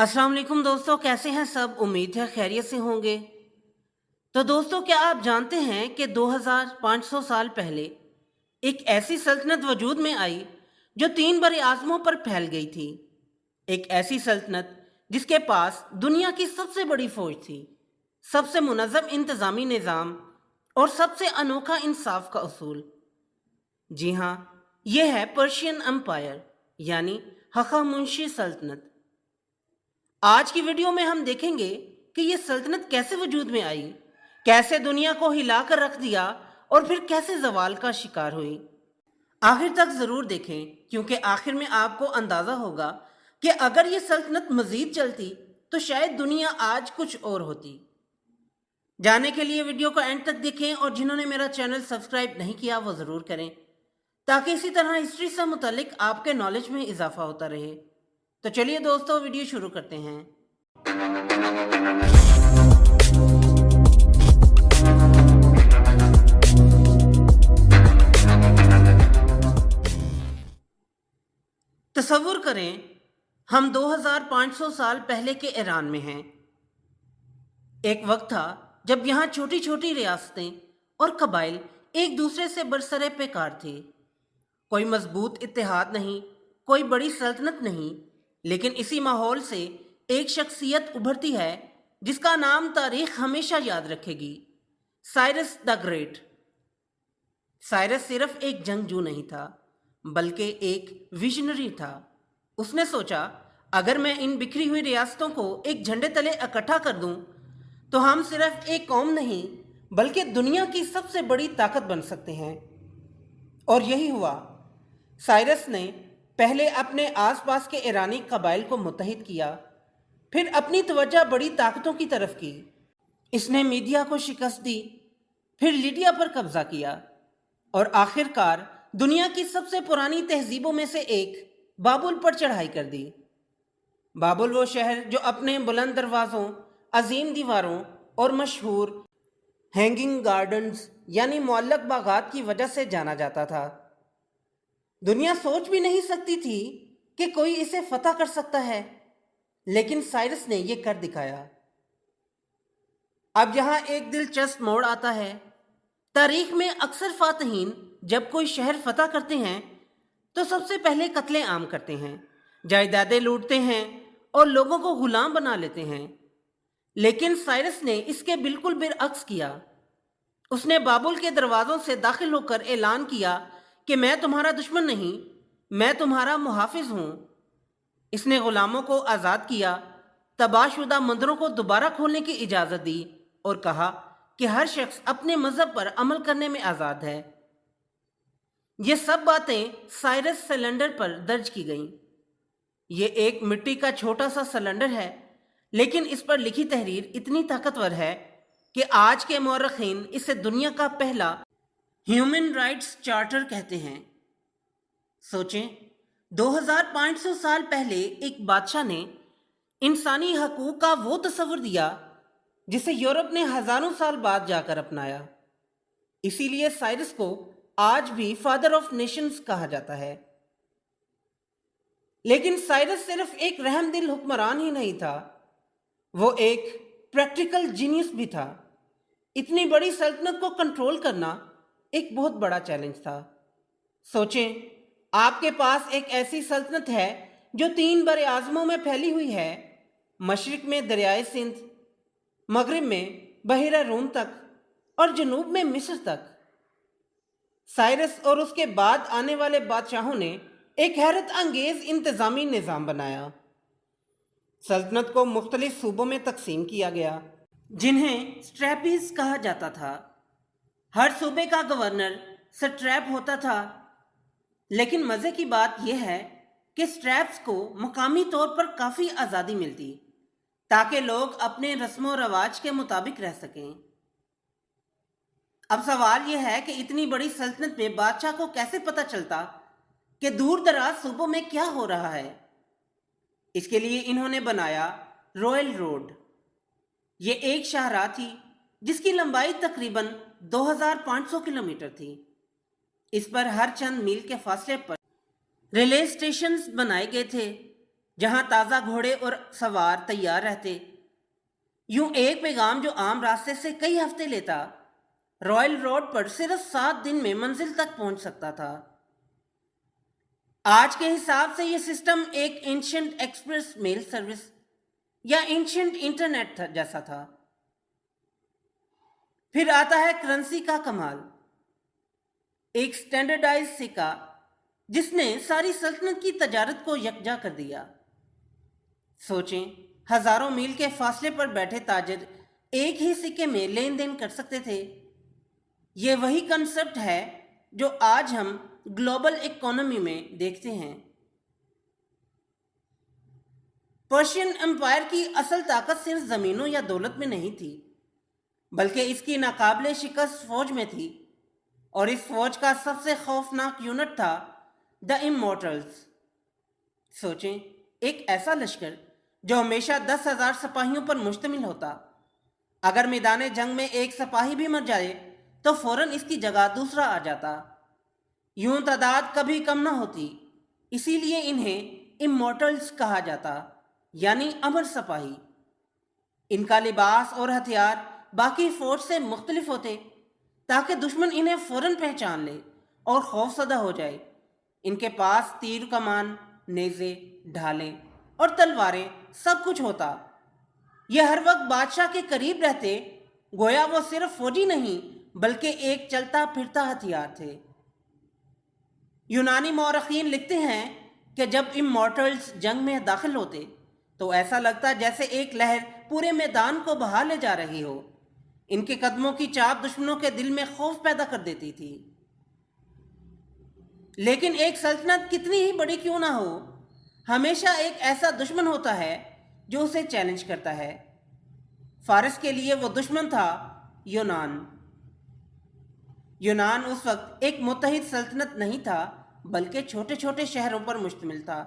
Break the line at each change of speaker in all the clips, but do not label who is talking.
अस्सलाम वालेकुम दोस्तों, कैसे हैं सब? उम्मीद है खैरियत से होंगे। तो दोस्तों, क्या आप जानते हैं कि 2500 साल पहले एक ऐसी सल्तनत वजूद में आई जो 3 बड़े आज़मों पर फैल गई थी। एक ऐसी सल्तनत जिसके पास दुनिया की सबसे बड़ी फौज थी, सबसे मुनज़्ज़म इंतज़ामी निज़ाम और सबसे अनोखा इंसाफ का उसूल। जी हाँ, ये है पर्शियन एम्पायर यानी हख़ामुनशी सल्तनत। आज की वीडियो में हम देखेंगे कि ये सल्तनत कैसे वजूद में आई, कैसे दुनिया को हिलाकर रख दिया और फिर कैसे जवाल का शिकार हुई। आखिर तक ज़रूर देखें, क्योंकि आखिर में आपको अंदाज़ा होगा कि अगर ये सल्तनत मज़ीद चलती तो शायद दुनिया आज कुछ और होती। जानने के लिए वीडियो को एंड तक देखें और जिन्होंने मेरा चैनल सब्सक्राइब नहीं किया वो ज़रूर करें, ताकि इसी तरह हिस्ट्री से मुतालिक आपके नॉलेज में इजाफा होता रहे। तो चलिए दोस्तों, वीडियो शुरू करते हैं। तसव्वुर करें, हम 2500 साल पहले के ईरान में हैं। एक वक्त था जब यहाँ छोटी छोटी रियासतें और कबाइल एक दूसरे से बरसरे पेकार थे। कोई मजबूत इत्तेहाद नहीं, कोई बड़ी सल्तनत नहीं, लेकिन इसी माहौल से एक शख्सियत उभरती है जिसका नाम तारीख हमेशा याद रखेगी, साइरस द ग्रेट। साइरस सिर्फ एक जंगजू नहीं था, बल्कि एक विजनरी था। उसने सोचा, अगर मैं इन बिखरी हुई रियासतों को एक झंडे तले इकट्ठा कर दूं, तो हम सिर्फ एक कौम नहीं बल्कि दुनिया की सबसे बड़ी ताकत बन सकते हैं। और यही हुआ। साइरस ने पहले अपने आसपास के ईरानी कबाइल को मुत्तहिद किया, फिर अपनी तवज्जो बड़ी ताकतों की तरफ की। इसने मीडिया को शिकस्त दी, फिर लीडिया पर कब्जा किया और आखिरकार दुनिया की सबसे पुरानी तहजीबों में से एक बाबुल पर चढ़ाई कर दी। बाबुल वो शहर जो अपने बुलंद दरवाज़ों, अजीम दीवारों और मशहूर हैंगिंग गार्डन्स यानी मुअल्लक बागात की वजह से जाना जाता था। दुनिया सोच भी नहीं सकती थी कि कोई इसे फतह कर सकता है, लेकिन साइरस ने यह कर दिखाया। अब यहाँ एक दिलचस्प मोड़ आता है। तारीख में अक्सर फातहीन जब कोई शहर फतह करते हैं तो सबसे पहले कत्ले आम करते हैं, जायदादें लूटते हैं और लोगों को गुलाम बना लेते हैं। लेकिन साइरस ने इसके बिल्कुल बिरअक्स किया। उसने बाबुल के दरवाज़ों से दाखिल होकर ऐलान किया कि मैं तुम्हारा दुश्मन नहीं, मैं तुम्हारा मुहाफिज हूँ। इसने गुलामों को आज़ाद किया, तबाहशुदा मंदिरों को दोबारा खोलने की इजाज़त दी और कहा कि हर शख्स अपने मज़हब पर अमल करने में आज़ाद है। ये सब बातें साइरस सिलेंडर पर दर्ज की गईं। ये एक मिट्टी का छोटा सा सिलेंडर है, लेकिन इस पर लिखी तहरीर इतनी ताकतवर है कि आज के मौरखीन इसे दुनिया का पहला ह्यूमन राइट्स चार्टर कहते हैं। सोचें, 2500 साल पहले एक बादशाह ने इंसानी हकूक़ का वो तस्वुर दिया जिसे यूरोप ने हज़ारों साल बाद जाकर अपनाया। इसीलिए साइरस को आज भी फादर ऑफ नेशंस कहा जाता है। लेकिन साइरस सिर्फ एक रहमदिल हुक्मरान ही नहीं था, वो एक प्रैक्टिकल जीनियस भी था। इतनी बड़ी सल्तनत को कंट्रोल करना एक बहुत बड़ा चैलेंज था। सोचें, आपके पास एक ऐसी सल्तनत है जो 3 बड़े आज़मों में फैली हुई है, मशरिक में दरियाए सिंध, मगरिब में बहिरा रूम तक और जनूब में मिस्र तक। साइरस और उसके बाद आने वाले बादशाहों ने एक हैरत अंगेज इंतज़ामी निज़ाम बनाया। सल्तनत को मुख्तलिफ सूबों में तकसीम किया गया, जिन्हें स्ट्रैपीज कहा जाता था। हर सूबे का गवर्नर सट्रैप होता था। लेकिन मज़े की बात यह है कि स्ट्रैप्स को मकामी तौर पर काफ़ी आज़ादी मिलती, ताकि लोग अपने रस्म व रवाज के मुताबिक रह सकें। अब सवाल यह है कि इतनी बड़ी सल्तनत में बादशाह को कैसे पता चलता कि दूर दराज सूबों में क्या हो रहा है। इसके लिए इन्होंने बनाया रॉयल रोड। ये एक शाहराह थी जिसकी लंबाई तकरीबन 2500 किलोमीटर थी। इस पर हर चंद मील के फासले पर रिले स्टेशंस बनाए गए थे جہاں تازہ گھوڑے اور سوار تیار رہتے۔ یوں ایک پیغام جو عام راستے سے کئی ہفتے لیتا، رائل روڈ پر صرف 7 دن میں منزل تک پہنچ سکتا تھا۔ آج کے حساب سے یہ سسٹم ایک اینشنٹ ایکسپریس میل سروس یا اینشنٹ انٹرنیٹ جیسا تھا۔ پھر آتا ہے کرنسی کا کمال، ایک سٹینڈرڈائز سکہ جس نے ساری سلطنت کی تجارت کو یکجا کر دیا۔ سوچیں، ہزاروں میل کے فاصلے پر بیٹھے تاجر ایک ہی سکے میں لین دین کر سکتے تھے۔ یہ وہی کنسپٹ ہے جو آج ہم گلوبل اکانومی میں دیکھتے ہیں۔ پرشین امپائر کی اصل طاقت صرف زمینوں یا دولت میں نہیں تھی، بلکہ اس کی ناقابل شکست فوج میں تھی، اور اس فوج کا سب سے خوفناک یونٹ تھا دا امورٹلز۔ سوچیں، ایک ایسا لشکر جو ہمیشہ 10,000 سپاہیوں پر مشتمل ہوتا، اگر میدان جنگ میں ایک سپاہی بھی مر جائے تو فوراً اس کی جگہ دوسرا آ جاتا۔ یوں تعداد کبھی کم نہ ہوتی، اسی لیے انہیں امورٹلز کہا جاتا، یعنی امر سپاہی۔ ان کا لباس اور ہتھیار باقی فوج سے مختلف ہوتے تاکہ دشمن انہیں فوراً پہچان لے اور خوف زدہ ہو جائے۔ ان کے پاس تیر کمان، نیزے، ڈھالیں اور تلواریں سب کچھ ہوتا۔ یہ ہر وقت بادشاہ کے قریب رہتے، گویا وہ صرف فوجی نہیں بلکہ ایک چلتا پھرتا ہتھیار تھے۔ یونانی مورخین لکھتے ہیں کہ جب امورٹلز جنگ میں داخل ہوتے تو ایسا لگتا جیسے ایک لہر پورے میدان کو بہا لے جا رہی ہو۔ ان کے قدموں کی چاپ دشمنوں کے دل میں خوف پیدا کر دیتی تھی۔ لیکن ایک سلطنت کتنی ہی بڑی کیوں نہ ہو، ہمیشہ ایک ایسا دشمن ہوتا ہے جو اسے چیلنج کرتا ہے۔ فارس کے لیے وہ دشمن تھا یونان۔ یونان اس وقت ایک متحد سلطنت نہیں تھا بلکہ چھوٹے چھوٹے شہروں پر مشتمل تھا،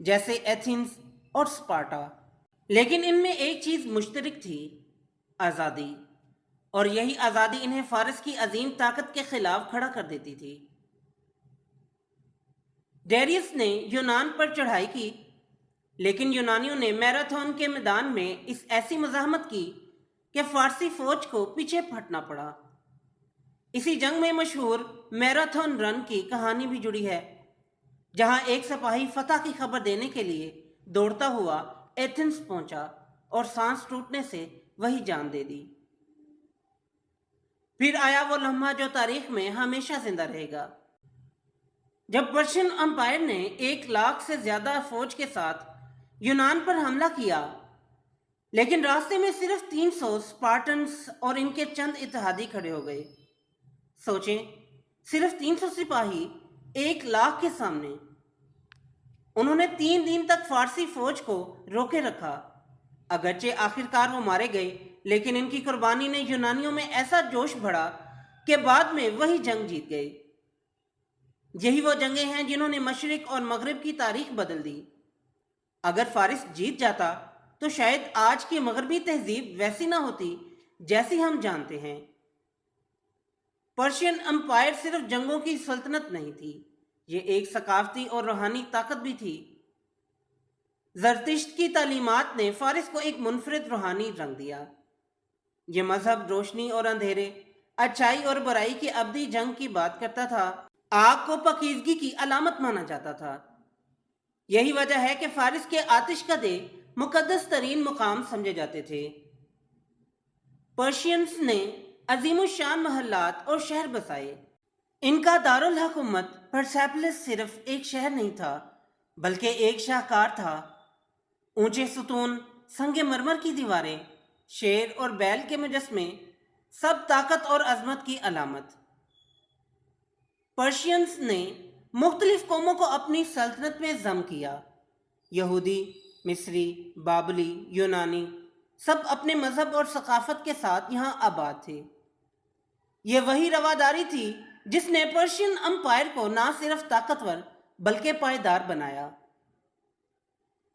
جیسے ایتھنز اور سپارٹا۔ لیکن ان میں ایک چیز مشترک تھی، آزادی، اور یہی آزادی انہیں فارس کی عظیم طاقت کے خلاف کھڑا کر دیتی تھی۔ ڈیریس نے یونان پر چڑھائی کی، لیکن یونانیوں نے میراتھن کے میدان میں اس ایسی مزاحمت کی کہ فارسی فوج کو پیچھے پھٹنا پڑا۔ اسی جنگ میں مشہور میراتھن رن کی کہانی بھی جڑی ہے، جہاں ایک سپاہی فتح کی خبر دینے کے لیے دوڑتا ہوا ایتھنز پہنچا اور سانس ٹوٹنے سے وہی جان دے دی۔ پھر آیا وہ لمحہ جو تاریخ میں ہمیشہ زندہ رہے گا، جب پرشین امپائر نے 1,00,000 سے زیادہ فوج کے ساتھ یونان پر حملہ کیا، لیکن راستے میں صرف 300 سپارٹنز اور ان کے چند اتحادی کھڑے ہو گئے۔ سوچیں، صرف 300 سپاہی 1,00,000 کے سامنے۔ انہوں نے 3 دن تک فارسی فوج کو روکے رکھا۔ اگرچہ آخرکار وہ مارے گئے، لیکن ان کی قربانی نے یونانیوں میں ایسا جوش بڑھا کہ بعد میں وہی جنگ جیت گئے۔ یہی وہ جنگیں ہیں جنہوں نے مشرق اور مغرب کی تاریخ بدل دی۔ اگر فارس جیت جاتا تو شاید آج کی مغربی تہذیب ویسی نہ ہوتی جیسی ہم جانتے ہیں۔ پرشین امپائر صرف جنگوں کی سلطنت نہیں تھی، یہ ایک ثقافتی اور روحانی طاقت بھی تھی۔ زرتشت کی تعلیمات نے فارس کو ایک منفرد روحانی رنگ دیا۔ یہ مذہب روشنی اور اندھیرے، اچھائی اور برائی کی ابدی جنگ کی بات کرتا تھا۔ آگ کو پاکیزگی کی علامت مانا جاتا تھا۔ یہی وجہ ہے کہ فارس کے آتش کدے مقدس ترین مقام سمجھے جاتے تھے۔ پرشینز نے عظیم الشان محلات اور شہر بسائے۔ ان کا دارالحکومت پرسیپلس صرف ایک شہر نہیں تھا بلکہ ایک شاہکار تھا۔ اونچے ستون، سنگ مرمر کی دیواریں، شیر اور بیل کے مجسمے، سب طاقت اور عظمت کی علامت۔ پرشینز نے مختلف قوموں کو اپنی سلطنت میں ضم کیا۔ یہودی، مصری، بابلی، یونانی، سب اپنے مذہب اور ثقافت کے ساتھ یہاں آباد تھے۔ یہ وہی رواداری تھی جس نے پرشین امپائر کو نہ صرف طاقتور بلکہ پائیدار بنایا۔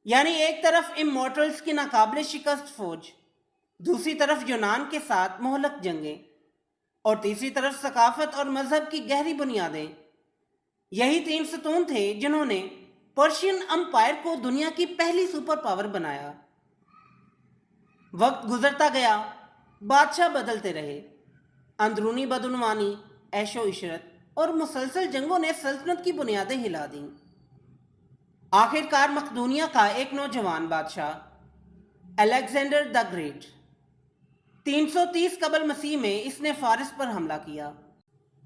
یعنی ایک طرف امورٹلز کی ناقابل شکست فوج، دوسری طرف یونان کے ساتھ مہلک جنگیں، اور تیسری طرف ثقافت اور مذہب کی گہری بنیادیں۔ یہی 3 ستون تھے جنہوں نے पर्शियन अंपायर को दुनिया की पहली सुपर पावर बनाया। वक्त गुजरता गया, बादशाह बदलते रहे। अंदरूनी बदनवानी, ऐशो इशरत और मुसलसल जंगों ने सल्तनत की बुनियादें हिला दी। आखिरकार मकदूनिया का एक नौजवान बादशाह अलेक्जेंडर द ग्रेट 330 कबल मसीह में इसने फारस पर हमला किया।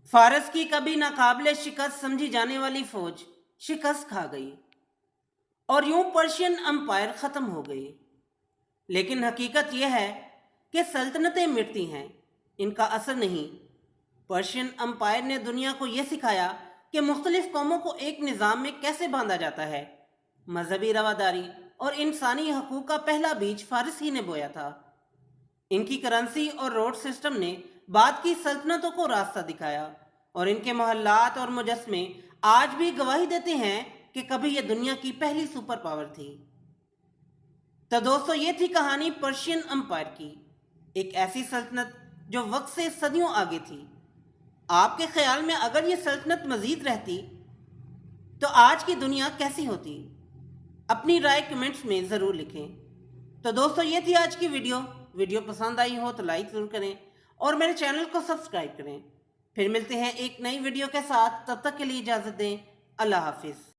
फारस की कभी नाकाबिले शिकस्त समझी जाने वाली फौज शिकस्त खा गई और यूं पर्शियन अंपायर खत्म हो गई। लेकिन हकीकत यह है कि सल्तनतें मिटती हैं, इनका असर नहीं। पर्शियन अंपायर ने दुनिया को यह सिखाया कि मुख्तलिफ कौमों को एक निज़ाम में कैसे बांधा जाता है। मजहबी रवादारी और इंसानी हकूक़ का पहला बीज फारस ही ने बोया था। इनकी करेंसी और रोड सिस्टम ने बाद की सल्तनतों को रास्ता दिखाया और इनके मोहल्लात और मुजस्मे आज भी गवाही देते हैं कि कभी यह दुनिया की पहली सुपर पावर थी। तो दोस्तों, ये थी कहानी पर्शियन अंपायर की, एक ऐसी सल्तनत जो वक्त से सदियों आगे थी। आपके ख्याल में अगर ये सल्तनत मजीद रहती तो आज की दुनिया कैसी होती? अपनी राय कमेंट्स में ज़रूर लिखें। तो दोस्तों, ये थी आज की वीडियो पसंद आई हो तो लाइक ज़रूर करें और मेरे चैनल को सब्सक्राइब करें। फिर मिलते हैं एक नई वीडियो के साथ, तब तक के लिए इजाज़त दें। अल्लाह हाफिज़।